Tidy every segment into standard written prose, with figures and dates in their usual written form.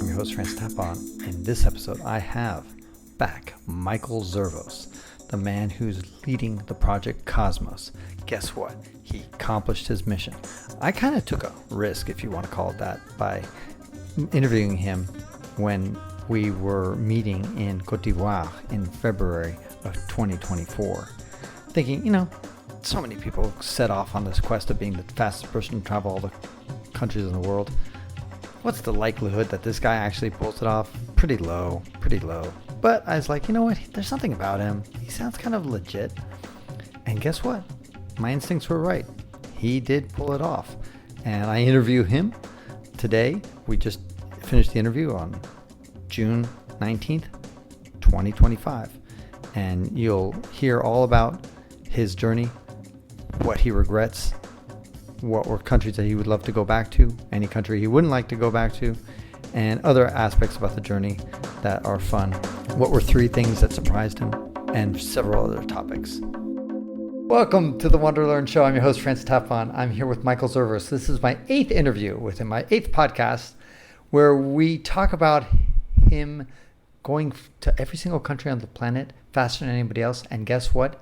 I'm your host, Tapon. In this episode, I have back Michael Zervos, the man who's leading the project Kosmos. Guess what? He accomplished his mission. I kind of took a risk, if you want to call it that, by interviewing him when we were meeting in Côte d'Ivoire in February of 2024. Thinking, so many people set off on this quest of being the fastest person to travel all the countries in the world. What's the likelihood that this guy actually pulls it off? Pretty low. But I was like, you know what? There's something about him. He sounds kind of legit. And guess what? My instincts were right. He did pull it off. And I interview him today. We just finished the interview on June 19th, 2025. And you'll hear all about his journey, what he regrets, what were countries that he would love to go back to, any country he wouldn't like to go back to, and other aspects about the journey that are fun. What were 3 things that surprised him, and several other topics. Welcome to the WanderLearn show. I'm your host, Tapon. I'm here with Michael Zervos. This is my 8th interview with him, my 8th podcast, where we talk about him going to every single country on the planet faster than anybody else. And guess what?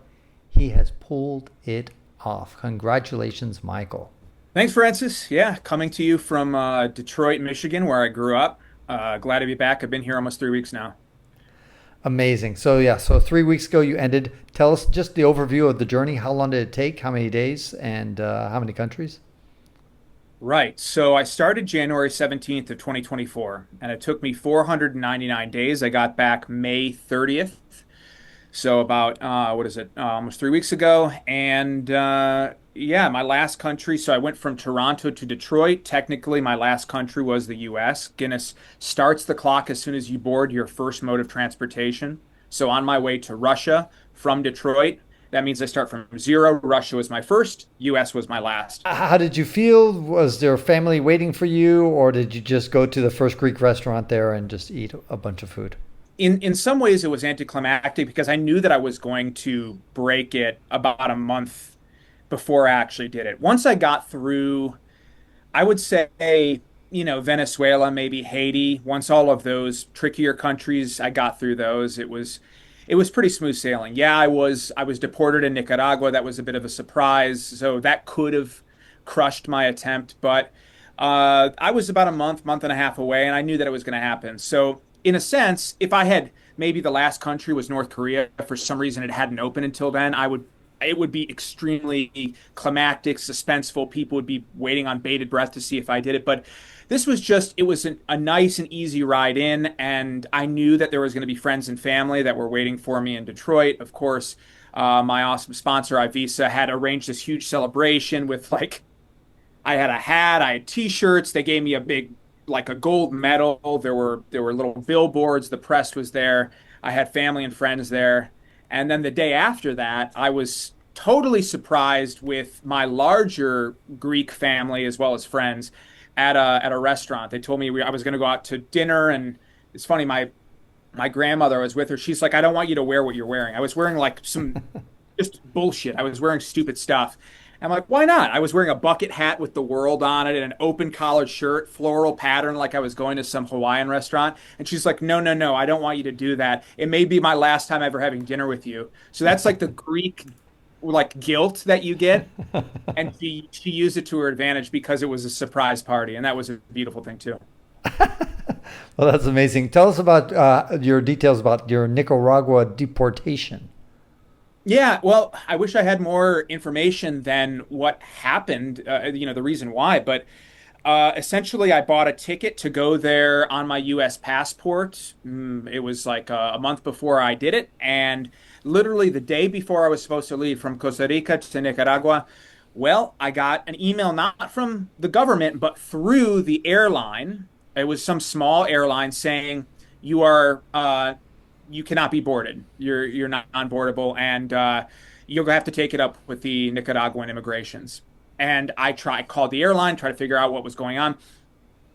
He has pulled it off. Congratulations, Michael. Thanks, Francis. Yeah, coming to you from Detroit, Michigan, where I grew up. Glad to be back. I've been here almost 3 weeks now. Amazing. So 3 weeks ago you ended. Tell us just the overview of the journey. How long did it take? How many days? And how many countries? Right. So I started January 17th of 2024, and it took me 499 days. I got back May 30th. So about, almost 3 weeks ago. And yeah, my last country. So I went from Toronto to Detroit. Technically, my last country was the US. Guinness starts the clock as soon as you board your first mode of transportation. So on my way to Russia from Detroit, that means I start from 0. Russia was my first, US was my last. How did you feel? Was there family waiting for you, or did you just go to the first Greek restaurant there and just eat a bunch of food? In some ways, it was anticlimactic because I knew that I was going to break it about a month before I actually did it. Once I got through, I would say, Venezuela, maybe Haiti. Once all of those trickier countries, I got through those. It was pretty smooth sailing. Yeah, I was deported in Nicaragua. That was a bit of a surprise. So that could have crushed my attempt, but I was about a month and a half away, and I knew that it was going to happen. So in a sense, if I had maybe the last country was North Korea, for some reason it hadn't opened until then, it would be extremely climactic, suspenseful. People would be waiting on bated breath to see if I did it. But this was it was a nice and easy ride in. And I knew that there was going to be friends and family that were waiting for me in Detroit. Of course, my awesome sponsor, iVisa, had arranged this huge celebration with I had a hat, I had t-shirts. They gave me a gold medal. There were little billboards. The press was there. I had family and friends there. And then the day after that, I was totally surprised with my larger Greek family as well as friends at a restaurant. They told me I was going to go out to dinner, and it's funny. My grandmother, I was with her. She's like, "I don't want you to wear what you're wearing." I was wearing some just bullshit. I was wearing stupid stuff. I'm like, why not? I was wearing a bucket hat with the world on it and an open collared shirt, floral pattern, like I was going to some Hawaiian restaurant. And she's like, no, I don't want you to do that. It may be my last time ever having dinner with you. So that's like the Greek guilt that you get. And she used it to her advantage because it was a surprise party. And that was a beautiful thing too. Well, that's amazing. Tell us about your details about your Nicaragua deportation. Yeah, well, I wish I had more information than what happened, the reason why. But essentially, I bought a ticket to go there on my US passport. It was like a month before I did it. And literally the day before I was supposed to leave from Costa Rica to Nicaragua, well, I got an email not from the government, but through the airline. It was some small airline saying, you cannot be boarded. You're not onboardable, and you'll have to take it up with the Nicaraguan immigrations. And I called the airline, tried to figure out what was going on,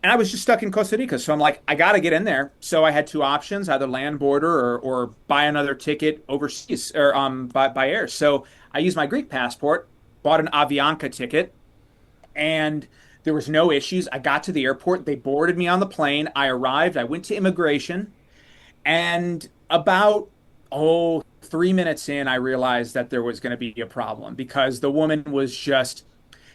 and I was just stuck in Costa Rica. So I'm like, I got to get in there. So I had 2 options: either land border or buy another ticket overseas or by air. So I used my Greek passport, bought an Avianca ticket, and There was no issues. I got to the airport. They boarded me on the plane. I arrived. I went to immigration. And about, 3 minutes in, I realized that there was going to be a problem because the woman was just,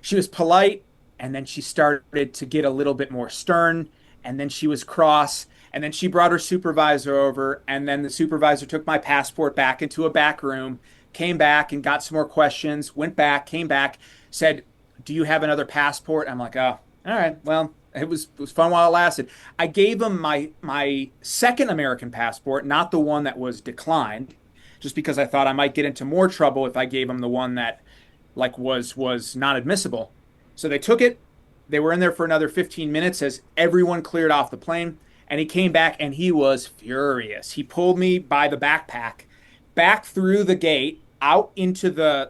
she was polite, and then she started to get a little bit more stern, and then she was cross, and then she brought her supervisor over, and then the supervisor took my passport back into a back room, came back and got some more questions, went back, came back, said, "Do you have another passport?" I'm like, "Oh, all right, well." It was fun while it lasted. I gave him my second American passport, not the one that was declined, just because I thought I might get into more trouble if I gave him the one that like was not admissible. So they took it. They were in there for another 15 minutes as everyone cleared off the plane, and he came back and he was furious. He pulled me by the backpack back through the gate out into the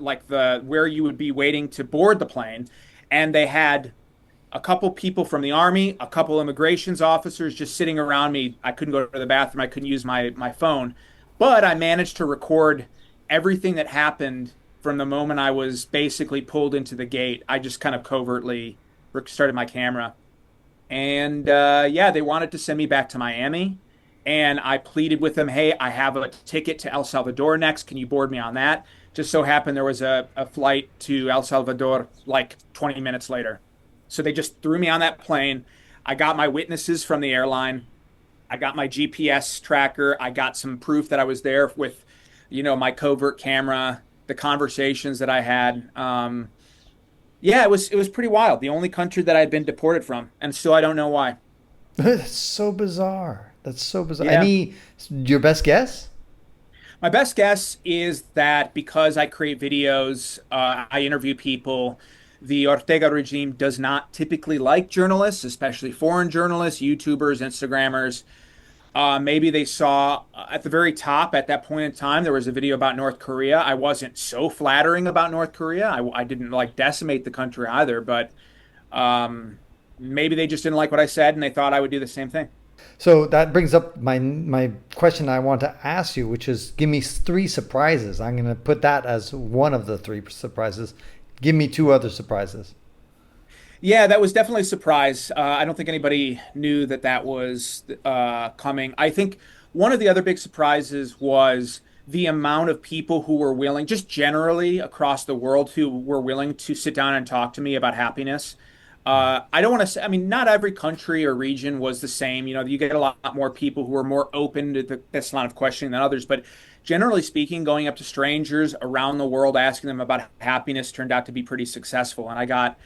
where you would be waiting to board the plane, and they had a couple people from the army, a couple immigrations officers just sitting around me. I couldn't go to the bathroom. I couldn't use my phone, but I managed to record everything that happened from the moment I was basically pulled into the gate. I just kind of covertly started my camera, and yeah, they wanted to send me back to Miami, and I pleaded with them, "Hey, I have a ticket to El Salvador next. Can you board me on that?" Just so happened there was a flight to El Salvador like 20 minutes later. So they just threw me on that plane. I got my witnesses from the airline. I got my GPS tracker. I got some proof that I was there with, my covert camera, the conversations that I had. Yeah, it was pretty wild. The only country that I'd been deported from, and still I don't know why. That's so bizarre. That's so bizarre. Yeah. Any your best guess? My best guess is that because I create videos, I interview people, the Ortega regime does not typically like journalists, especially foreign journalists, YouTubers, Instagrammers. Maybe they saw at the very top at that point in time, there was a video about North Korea. I wasn't so flattering about North Korea. I didn't like decimate the country either, but maybe they just didn't like what I said and they thought I would do the same thing. So that brings up my question I want to ask you, which is give me three surprises. I'm going to put that as one of the three surprises. Give me two other surprises. Yeah, that was definitely a surprise. I don't think anybody knew that that was coming. I think one of the other big surprises was the amount of people who were willing, just generally across the world, who were willing to sit down and talk to me about happiness. I don't want to say, I mean, not every country or region was the same. You get a lot more people who are more open to this line of questioning than others. But generally speaking, going up to strangers around the world, asking them about happiness turned out to be pretty successful. And I got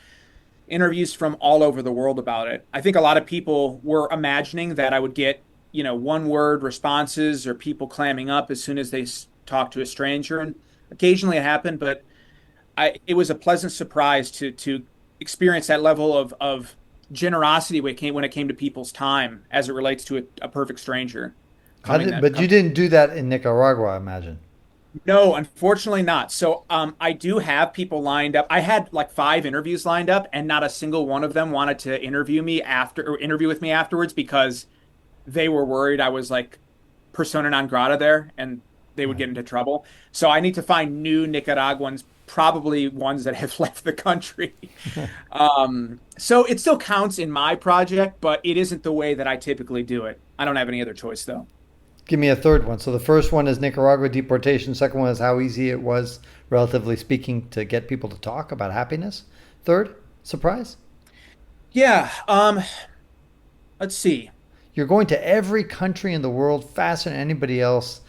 interviews from all over the world about it. I think a lot of people were imagining that I would get, one word responses or people clamming up as soon as they talk to a stranger. And occasionally it happened, but it was a pleasant surprise to experience that level of generosity when it came to people's time as it relates to a perfect stranger coming that But you come. didn't do that in Nicaragua, I imagine. No, unfortunately not. So I do have people lined up. I had like 5 interviews lined up, and not a single one of them wanted to interview with me afterwards because they were worried I was like persona non grata there and they would Right. get into trouble. So I need to find new Nicaraguans, probably ones that have left the country. So it still counts in my project, but it isn't the way that I typically do it. I don't have any other choice though. Give me a third one. So the first one is Nicaragua deportation. Second one is how easy it was, relatively speaking, to get people to talk about happiness. Third, surprise. Yeah. Let's see. You're going to every country in the world faster than anybody else.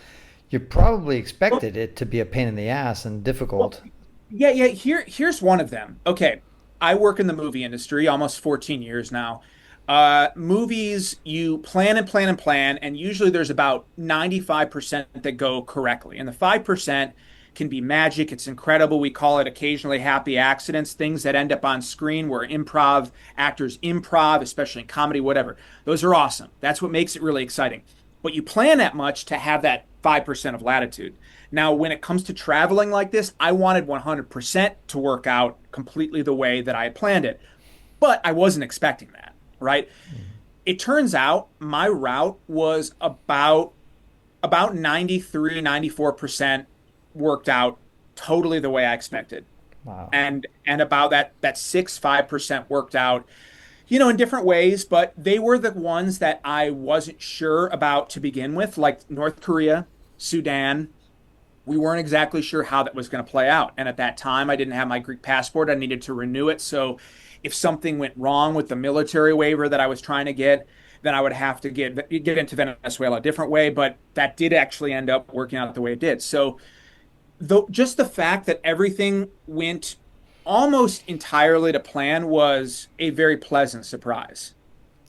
You probably Well, expected it to be a pain in the ass and well, difficult. yeah, yeah. Here's one of them. Okay, I work in the movie industry almost 14 years now. Movies, you plan and plan and plan, and usually there's about 95% that go correctly, and the 5% can be magic. It's incredible. We call it occasionally happy accidents, things that end up on screen where actors improv, especially in comedy, whatever. Those are awesome. That's what makes it really exciting. But you plan that much to have that 5% of latitude. Now, when it comes to traveling like this, I wanted 100% to work out completely the way that I had planned it. But I wasn't expecting that, right? It turns out my route was about 93, 94% worked out totally the way I expected. Wow. And about that 6-5% worked out, in different ways, but they were the ones that I wasn't sure about to begin with, like North Korea, Sudan. We weren't exactly sure how that was going to play out. And at that time, I didn't have my Greek passport. I needed to renew it. So if something went wrong with the military waiver that I was trying to get, then I would have to get into Venezuela a different way. But that did actually end up working out the way it did. So just the fact that everything went almost entirely to plan was a very pleasant surprise.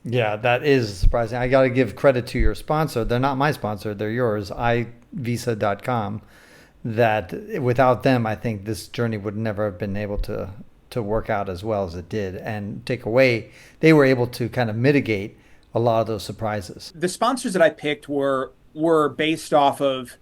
Yeah, that is surprising. I got to give credit to your sponsor. They're not my sponsor, they're yours, ivisa.com. That without them, I think this journey would never have been able to work out as well as it did and take away. They were able to kind of mitigate a lot of those surprises. The sponsors that I picked were based off of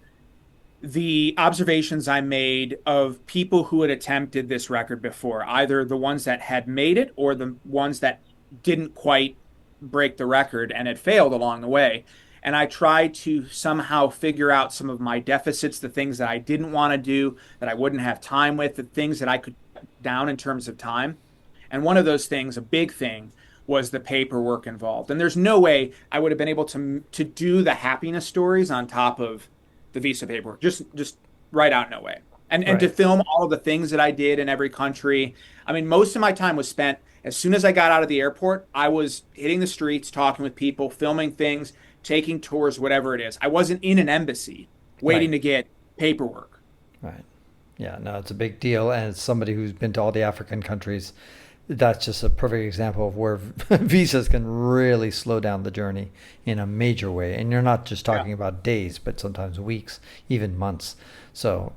the observations I made of people who had attempted this record before, either the ones that had made it or the ones that didn't quite break the record and had failed along the way. And I tried to somehow figure out some of my deficits, the things that I didn't want to do, that I wouldn't have time with, the things that I could cut down in terms of time. And one of those things, a big thing, was the paperwork involved. And there's no way I would have been able to do the happiness stories on top of the visa paperwork. Just right out, no way. And to Right. film all of the things that I did in every country. I mean, most of my time was spent as soon as I got out of the airport, I was hitting the streets, talking with people, filming things, taking tours, whatever it is. I wasn't in an embassy waiting Right. to get paperwork. Right. Yeah, no, it's a big deal. And as somebody who's been to all the African countries, that's just a perfect example of where visas can really slow down the journey in a major way. And you're not just Yeah. talking about days, but sometimes weeks, even months. So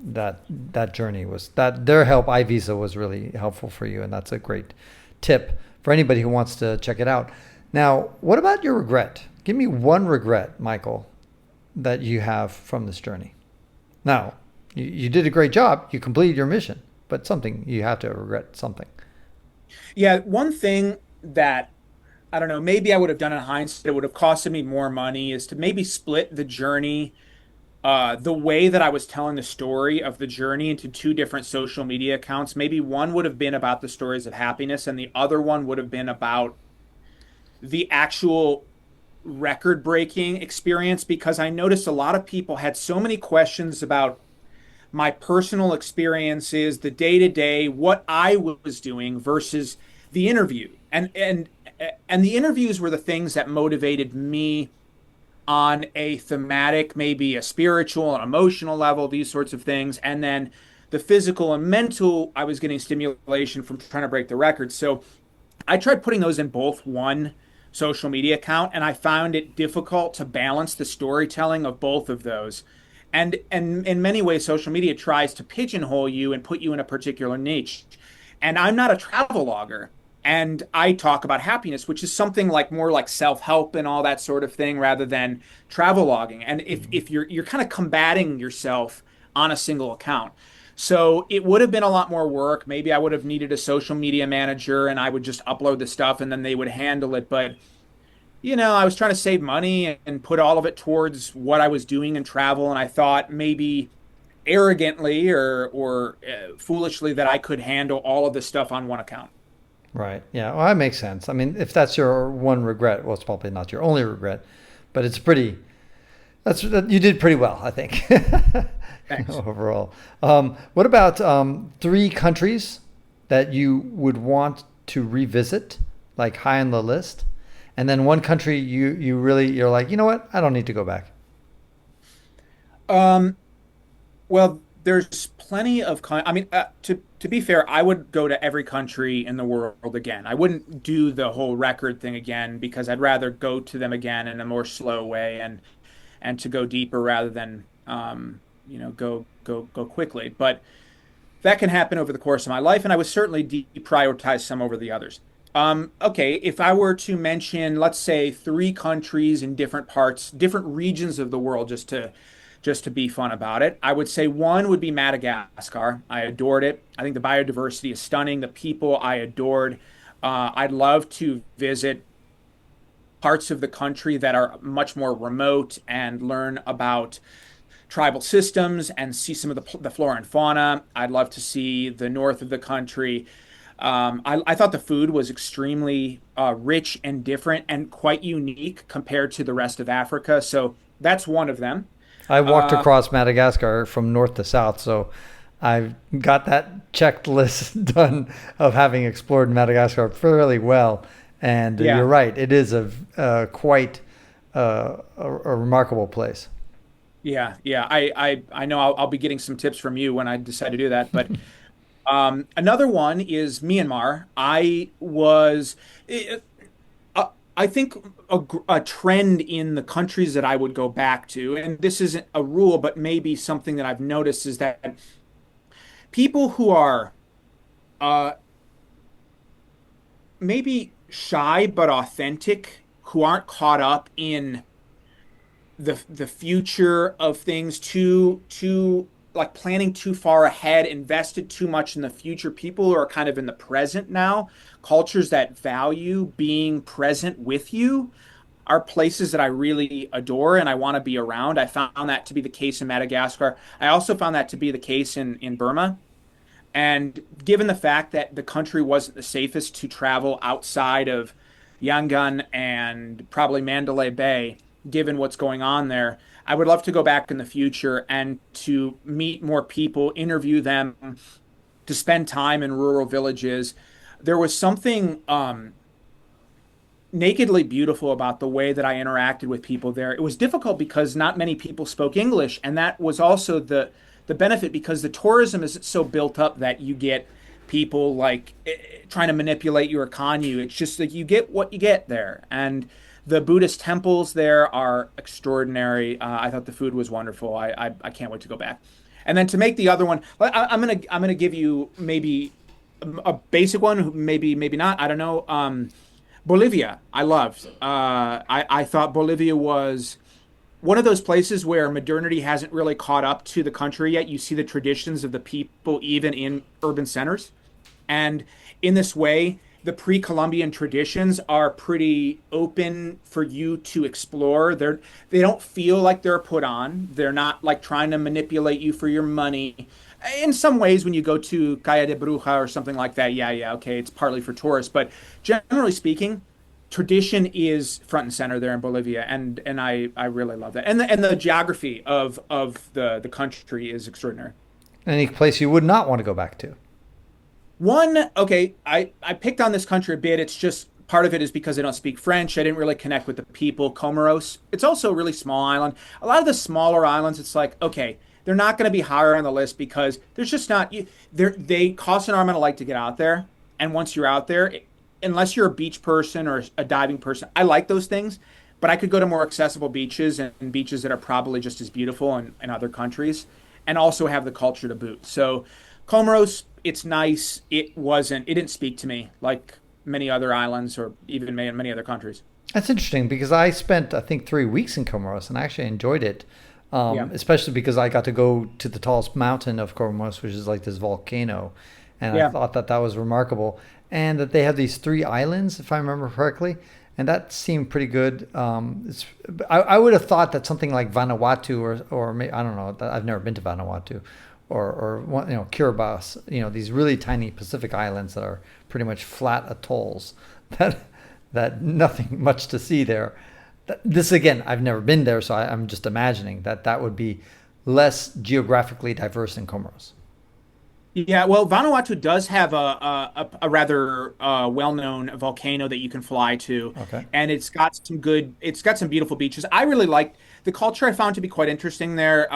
that journey was that their help, iVisa, was really helpful for you, and that's a great tip for anybody who wants to check it out. Now, what about your regret? Give me one regret, Michael, that you have from this journey. Now, you did a great job. You completed your mission, but something you have to regret something. Yeah, one thing that I don't know, maybe I would have done in hindsight, it would have costed me more money, is to maybe split the journey, the way that I was telling the story of the journey into two different social media accounts. Maybe one would have been about the stories of happiness, and the other one would have been about the actual record breaking experience, because I noticed a lot of people had so many questions about my personal experiences, the day to day, what I was doing versus the interview. And the interviews were the things that motivated me on a thematic, maybe a spiritual and emotional level, these sorts of things. And then the physical and mental, I was getting stimulation from trying to break the record. So I tried putting those in both one social media account, and I found it difficult to balance the storytelling of both of those. And in many ways, social media tries to pigeonhole you and put you in a particular niche. And I'm not a travel logger. And I talk about happiness, which is something like more like self-help and all that sort of thing, rather than travel logging. And if you're kind of combating yourself on a single account. So it would have been a lot more work. Maybe I would have needed a social media manager and I would just upload the stuff and then they would handle it. But, I was trying to save money and put all of it towards what I was doing in travel. And I thought maybe arrogantly or foolishly that I could handle all of this stuff on one account. Right. Yeah. Well, that makes sense. I mean, if that's your one regret, well, it's probably not your only regret, but it's pretty. You did pretty well, I think, Thanks. overall. What about three countries that you would want to revisit, like high on the list, and then one country you're like, you know what, I don't need to go back. Um, well, there's plenty of I mean, to be fair, I would go to every country in the world again. I wouldn't do the whole record thing again because I'd rather go to them again in a more slow way and to go deeper rather than go quickly. But that can happen over the course of my life, and I would certainly deprioritize some over the others. Okay, if I were to mention, let's say, three countries in different parts, different regions of the world, just to be fun about it, I would say one would be Madagascar. I adored it. I think the biodiversity is stunning. The people I adored. I'd love to visit parts of the country that are much more remote and learn about tribal systems and see some of the flora and fauna. I'd love to see the north of the country. I thought the food was extremely rich and different and quite unique compared to the rest of Africa. So that's one of them. I walked Uh, across Madagascar from north to south, so I've got that checklist done of having explored Madagascar fairly well. And you're yeah, right, it is a quite a remarkable place. yeah. I know I'll be getting some tips from you when I decide to do that. But another one is Myanmar. I think a trend in the countries that I would go back to, and this isn't a rule, but maybe something that I've noticed is that people who are uh, maybe shy but authentic, who aren't caught up in the future of things too like planning too far ahead, invested too much in the future. People who are kind of in the present now, cultures that value being present with you are places that I really adore and I want to be around. I found that to be the case in Madagascar. I also found that to be the case in Burma. And given the fact that the country wasn't the safest to travel outside of Yangon and probably Mandalay Bay, given what's going on there, I would love to go back in the future and to meet more people, interview them, to spend time in rural villages. There was something nakedly beautiful about the way that I interacted with people there. It was difficult because not many people spoke English, and that was also the benefit because the tourism is so built up that you get people like trying to manipulate you or con you. It's just like you get what you get there, and the Buddhist temples there are extraordinary. I thought the food was wonderful. I can't wait to go back. And then to make the other one, I'm gonna give you maybe a basic one, maybe not. I don't know. Bolivia, I loved. I thought Bolivia was one of those places where modernity hasn't really caught up to the country yet. You see the traditions of the people even in urban centers. And in this way, the pre-Columbian traditions are pretty open for you to explore. They don't feel like they're put on. They're not like trying to manipulate you for your money. In some ways, when you go to Calle de Bruja or something like that, yeah, okay, it's partly for tourists. But generally speaking, tradition is front and center there in Bolivia, and I really love that. And the geography of the country is extraordinary. Any place you would not want to go back to? One, okay, I picked on this country a bit. It's just part of it is because I don't speak French. I didn't really connect with the people. Comoros. It's also a really small island. A lot of the smaller islands, it's like, okay, they're not going to be higher on the list because there's just not. They cost an arm and a leg to get out there, and once you're out there, unless you're a beach person or a diving person, I like those things. But I could go to more accessible beaches and beaches that are probably just as beautiful in other countries, and also have the culture to boot. So Comoros, it's nice. It didn't speak to me like many other islands or even many other countries. That's interesting because I spent, I think, 3 weeks in Comoros and I actually enjoyed it. Yeah. Especially because I got to go to the tallest mountain of Comoros, which is like this volcano. And I Yeah. thought that that was remarkable. And that they have these three islands, if I remember correctly. And that seemed pretty good. I would have thought that something like Vanuatu I don't know, I've never been to Vanuatu or Kiribati, these really tiny Pacific islands that are pretty much flat atolls that nothing much to see there. This again, I've never been there, so I'm just imagining that that would be less geographically diverse than Comoros. Yeah, well, Vanuatu does have a rather well-known volcano that you can fly to, Okay. and it's got some beautiful beaches. I really liked the culture. I found to be quite interesting there.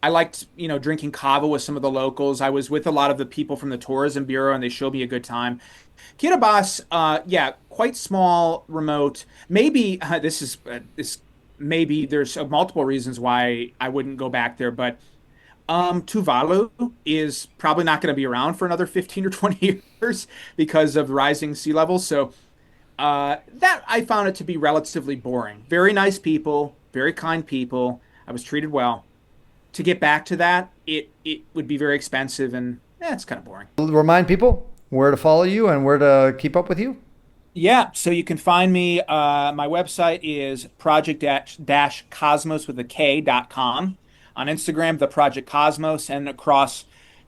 I liked, drinking kava with some of the locals. I was with a lot of the people from the tourism bureau, and they showed me a good time. Kiribati, yeah, quite small, remote. Maybe this maybe there's multiple reasons why I wouldn't go back there, but. Tuvalu is probably not going to be around for another 15 or 20 years because of rising sea levels. So that I found it to be relatively boring. Very nice people, very kind people. I was treated well. To get back to that, it would be very expensive and it's kind of boring. Remind people where to follow you and where to keep up with you. Yeah, so you can find me. My website is project-cosmos with a K.com. On Instagram, the Project Cosmos, and across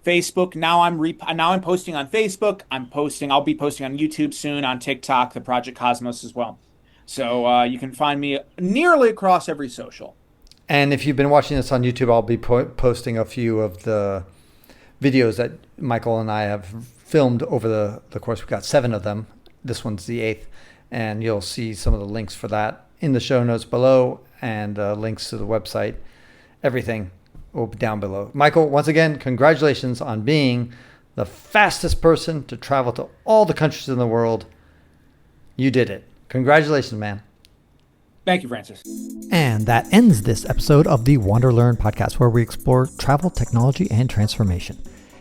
Facebook. Now I'm posting on Facebook. I'll be posting on YouTube soon, on TikTok, the Project Cosmos as well. So you can find me nearly across every social. And if you've been watching this on YouTube, I'll be posting a few of the videos that Michael and I have filmed over the course. We've got 7 of them. This one's the 8th. And you'll see some of the links for that in the show notes below, and links to the website. Everything will be down below. Michael, once again, congratulations on being the fastest person to travel to all the countries in the world. You did it. Congratulations, man. Thank you, Francis. And that ends this episode of the WanderLearn podcast, where we explore travel, technology, and transformation.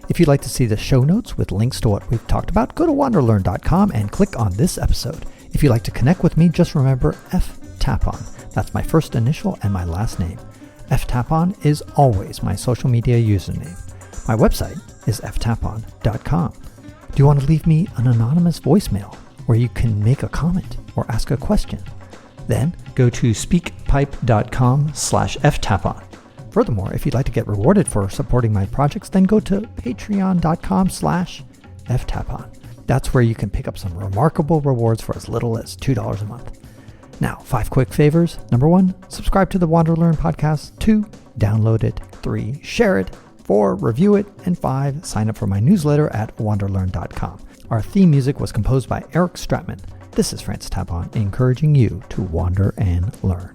If you'd like to see the show notes with links to what we've talked about, go to WanderLearn.com and click on this episode. If you'd like to connect with me, just remember Tapon. That's my first initial and my last name. Tapon is always my social media username. My website is ftapon.com. Do you want to leave me an anonymous voicemail where you can make a comment or ask a question? Then go to speakpipe.com/ftapon. Furthermore, if you'd like to get rewarded for supporting my projects, then go to patreon.com/ftapon. That's where you can pick up some remarkable rewards for as little as $2 a month. Now, 5 quick favors. Number 1, subscribe to the WanderLearn podcast. 2, download it. 3, share it. 4, review it. And 5, sign up for my newsletter at WanderLearn.com. Our theme music was composed by Eric Stratman. This is Francis Tapon, encouraging you to wander and learn.